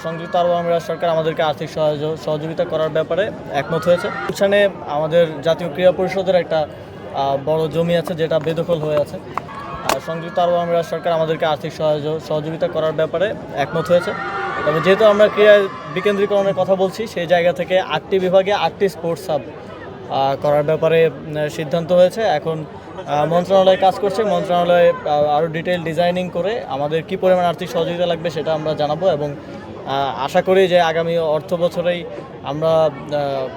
সংযুক্ত আরব আমিরাত সরকার আমাদেরকে আর্থিক সহযোগিতা করার ব্যাপারে একমত হয়েছে। এখানে আমাদের জাতীয় ক্রীড়া পরিষদের একটা বড় জমি আছে যেটা বেদখল হয়ে আছে। সংযুক্ত আরব আমিরাত সরকার আমাদেরকে আর্থিক সহযোগিতা করার ব্যাপারে একমত হয়েছে। তবে যেহেতু আমরা ক্রীড়া বিকেন্দ্রীকরণের কথা বলছি, সেই জায়গা থেকে 8টি বিভাগে 8টি স্পোর্টস হাব করার ব্যাপারে সিদ্ধান্ত হয়েছে। এখন মন্ত্রণালয় কাজ করছে। মন্ত্রণালয়ে আরও ডিটেইল ডিজাইনিং করে আমাদের কী পরিমাণ আর্থিক সহযোগিতা লাগবে সেটা আমরা জানাবো এবং আশা করি যে আগামী অর্থ বছরেই আমরা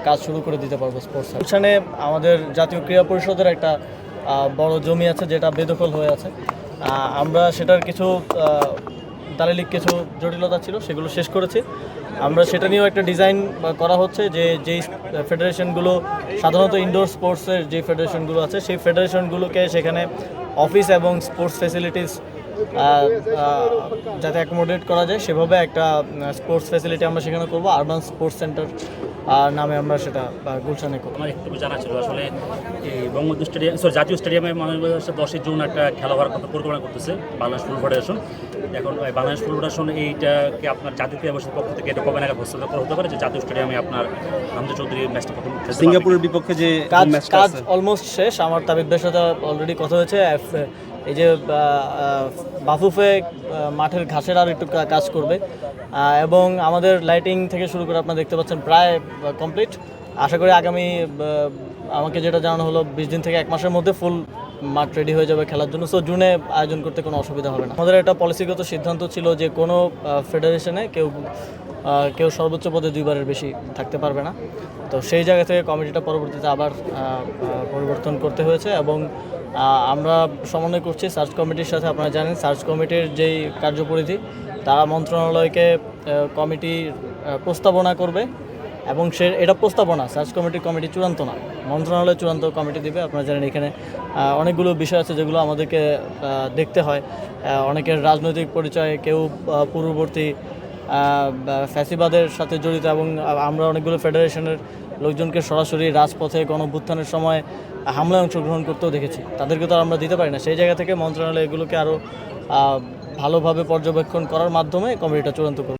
কাজ শুরু করে দিতে পারবো স্পোর্টস হাব। এখানে আমাদের জাতীয় ক্রীড়া পরিষদের একটা বড় জমি আছে যেটা বেদখল হয়ে আছে। আমরা সেটার কিছু দালিলিক কিছু জটিলতা ছিল, সেগুলো শেষ করেছি। আমরা সেটা নিয়েও একটা ডিজাইন করা হচ্ছে যে যেই ফেডারেশনগুলো সাধারণত ইনডোর স্পোর্টসের যে ফেডারেশনগুলো আছে সেই ফেডারেশনগুলোকে সেখানে অফিস এবং স্পোর্টস ফ্যাসিলিটিস যাতে অ্যাকোমোডেট করা যায় সেভাবে একটা স্পোর্টস ফ্যাসিলিটি আমরা সেখানে করবো। আরবান স্পোর্টস সেন্টার নামে আমরা সেটা গুলশানে করবো। আমার একটু জানা ছিল আসলে এই বঙ্গবন্ধু স্টেডিয়াম জাতীয় স্টেডিয়ামে 10ই জুন একটা খেলা হওয়ার কথা পরিকল্পনা করতেছে বাংলাদেশ ফুটবল ফেডারেশন। এখন বাংলাদেশ ফুটবল ফেডারেশন এইটাকে আপনার জাতীয় ক্রীড়া পরিষদের পক্ষ থেকে এটা কবে নাগাদ ঘোষণা করা হতে পারে যে জাতীয় স্টেডিয়ামে আপনার হামজা চৌধুরী ম্যাচটা প্রথম সিঙ্গাপুরের বিপক্ষে যে কাজ অলমোস্ট শেষ। আমার তাবিদ ভাইয়ের সাথে অলরেডি কথা হয়েছে। এই যে বাফুফে মাঠের ঘাসের আর একটু কাজ করবে এবং আমাদের লাইটিং থেকে শুরু করে আপনারা দেখতে পাচ্ছেন প্রায় কমপ্লিট। আশা করি আগামী আমাকে যেটা জানানো হলো 20 দিন থেকে 1 মাসের মধ্যে ফুল মাঠ রেডি হয়ে যাবে খেলার জন্য। সো জুনে আয়োজন করতে কোনো অসুবিধা হবে না। আমাদের একটা পলিসিগত সিদ্ধান্ত ছিল যে কোনো ফেডারেশনে কেউ সর্বোচ্চ পদে 2বারের বেশি থাকতে পারবে না। তো সেই জায়গা থেকে কমিটিটা পরবর্তীতে আবার পরিবর্তন করতে হয়েছে এবং আমরা সমন্বয় করছি সার্চ কমিটির সাথে। আপনারা জানেন সার্চ কমিটির যেই কার্যপরিধি, তারা মন্ত্রণালয়কে কমিটির প্রস্তাবনা করবে এবং এটা প্রস্তাবনা, সার্চ কমিটি চূড়ান্ত না, মন্ত্রণালয় চূড়ান্ত কমিটি দিবে। আপনারা জানেন এখানে অনেকগুলো বিষয় আছে যেগুলো আমাদেরকে দেখতে হয়। অনেকের রাজনৈতিক পরিচয়, কেউ পূর্ববর্তী ফ্যাসিবাদের সাথে জড়িত এবং আমরা অনেকগুলো ফেডারেশনের লোকজনকে সরাসরি রাজপথে গণঅভ্যুত্থানের সময় হামলায় অংশগ্রহণ করতেও দেখেছি। তাদেরকে তো আমরা দিতে পারি না। সেই জায়গা থেকে মন্ত্রণালয় এগুলোকে আরও ভালোভাবে পর্যবেক্ষণ করার মাধ্যমে কমিটিটা চূড়ান্ত করবে।